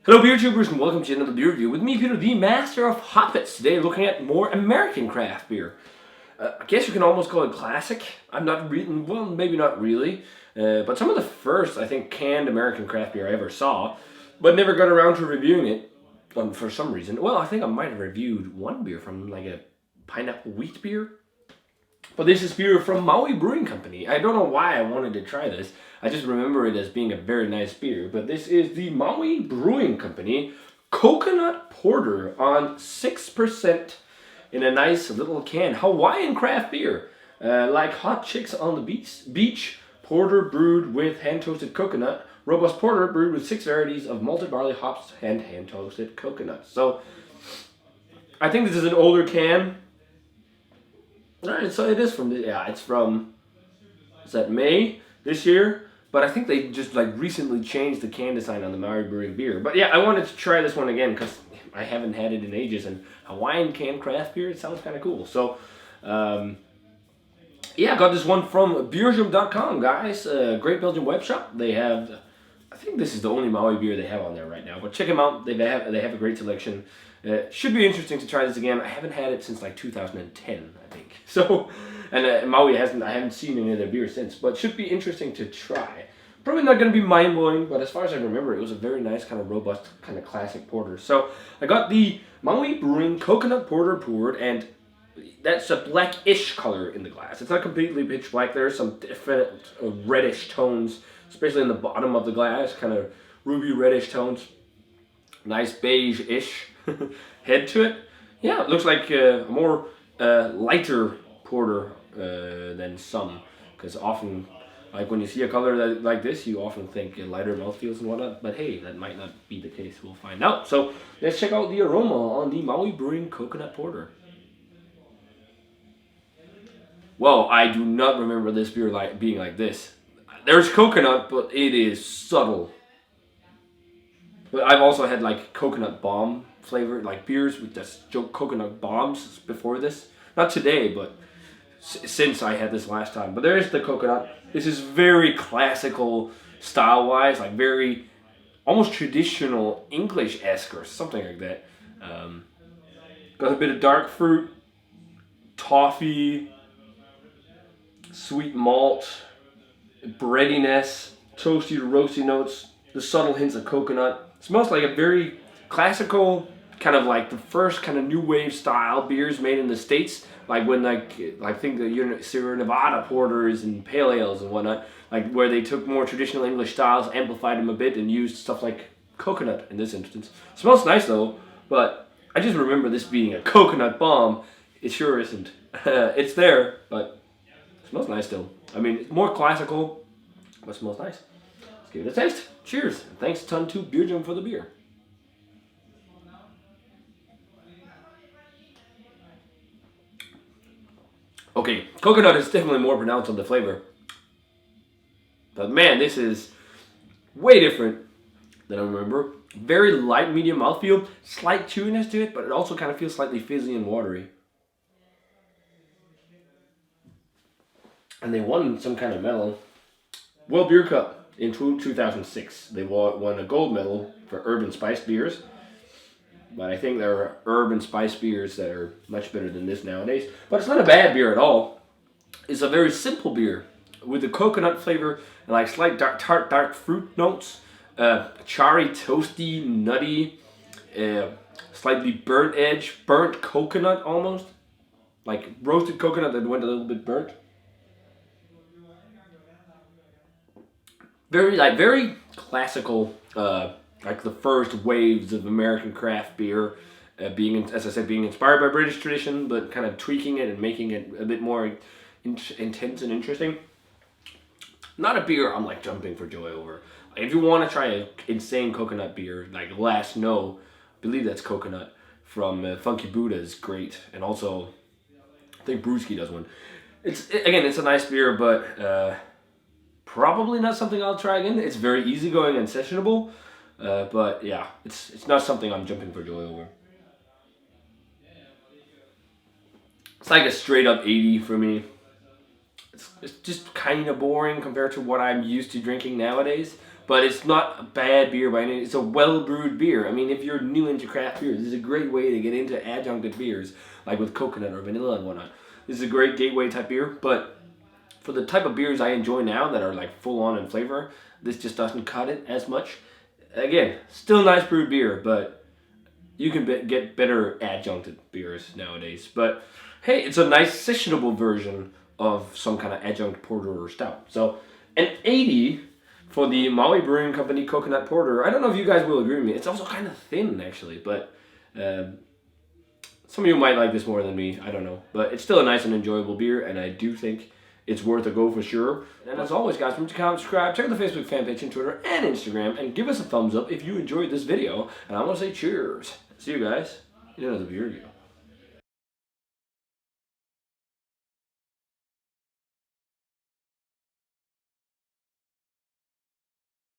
Hello beer tubers and welcome to another beer review with me, Peter, the master of hoppets. Today looking at more American craft beer. I guess you can almost call it classic. I'm not reading, well, maybe not really, but some of the first, I think, canned American craft beer I ever saw, but never got around to reviewing it for some reason. Well, I think I might have reviewed one beer from like a pineapple wheat beer. But this is beer from Maui Brewing Company. I don't know why I wanted to try this. I just remember it as being a very nice beer. But this is the Maui Brewing Company Coconut Porter on 6% in a nice little can. Hawaiian craft beer. Like hot chicks on the beach. Porter brewed with hand-toasted coconut. Robust porter brewed with 6 varieties of malted barley, hops, and hand-toasted coconut. So, I think this is an older can. Alright, so it is from, it's from, is that May this year? But I think they just like recently changed the can design on the Maui Brewing beer. But yeah, I wanted to try this one again because I haven't had it in ages. And Hawaiian canned craft beer, it sounds kind of cool. So, yeah, I got this one from beerjum.com, guys. Great Belgian web shop. They have, I think this is the only Maui beer they have on there right now. But check them out. They have a great selection. Should be interesting to try this again. I haven't had it since like 2010, I think. So, and Maui I haven't seen any of their beer since, but should be interesting to try. Probably not going to be mind-blowing, but as far as I remember, it was a very nice, kind of robust, kind of classic porter. So, I got the Maui Brewing Coconut Porter poured, and that's a blackish color in the glass. It's not completely pitch black. There are some different reddish tones, especially in the bottom of the glass, kind of ruby reddish tones. Nice beige-ish head to it. Yeah, it looks like a more lighter porter than some, because often, like when you see a color like this, you often think lighter mouthfeels and whatnot, but hey, that might not be the case. We'll find out. So let's check out the aroma on the Maui Brewing Coconut Porter. Well, I do not remember this beer being like this. There's coconut, but it is subtle. But I've also had like coconut bomb flavored like beers with just coconut bombs before this. Not today, but since I had this last time. But there is the coconut. This is very classical style-wise, like very almost traditional English-esque or something like that. Got a bit of dark fruit, toffee, sweet malt, breadiness, toasty to roasty notes, the subtle hints of coconut. Smells like a very classical, kind of like the first kind of new wave style beers made in the States. Like when I think the Sierra Nevada porters and pale ales and whatnot, like where they took more traditional English styles, amplified them a bit, and used stuff like coconut in this instance. Smells nice though, but I just remember this being a coconut bomb. It sure isn't. It's there, but it smells nice still. I mean, it's more classical, but it smells nice. Let's give it a taste. Cheers. And thanks a ton to Beerjum for the beer. Okay, coconut is definitely more pronounced on the flavor. But man, this is way different than I remember. Very light, medium mouthfeel. Slight chewiness to it, but it also kind of feels slightly fizzy and watery. And they won some kind of medal. World Beer Cup. In 2006, they won a gold medal for urban spice beers. But I think there are urban spice beers that are much better than this nowadays. But it's not a bad beer at all. It's a very simple beer with the coconut flavor and like slight dark fruit notes. Charry, toasty, nutty, slightly burnt edge, burnt coconut almost. Like roasted coconut that went a little bit burnt. Very classical, like the first waves of American craft beer, being, as I said, being inspired by British tradition, but kind of tweaking it and making it a bit more intense and interesting. Not a beer I'm like jumping for joy over. If you want to try an insane coconut beer, like Last No, I believe that's coconut, from Funky Buddha is great, and also I think Brewski does one. It's a nice beer, but probably not something I'll try again. It's very easygoing and sessionable, but yeah, it's not something I'm jumping for joy over. It's like a straight up 80 for me. It's just kind of boring compared to what I'm used to drinking nowadays. but it's not a bad beer by any means. It's a well-brewed beer. I mean, if you're new into craft beer, this is a great way to get into adjuncted beers, like with coconut or vanilla and whatnot. This is a great gateway type beer, but for the type of beers I enjoy now that are like full on in flavor, this just doesn't cut it as much. Again, still nice brewed beer, but you can get better adjuncted beers nowadays. But hey, it's a nice sessionable version of some kind of adjunct porter or stout. So an 80 for the Maui Brewing Company Coconut Porter. I don't know if you guys will agree with me. It's also kind of thin actually, but some of you might like this more than me. I don't know. But it's still a nice and enjoyable beer, and I do think it's worth a go for sure. And as always, guys, remember to comment, subscribe, check out the Facebook fan page and Twitter and Instagram, and give us a thumbs up if you enjoyed this video. And I want to say cheers. See you guys in another beer review.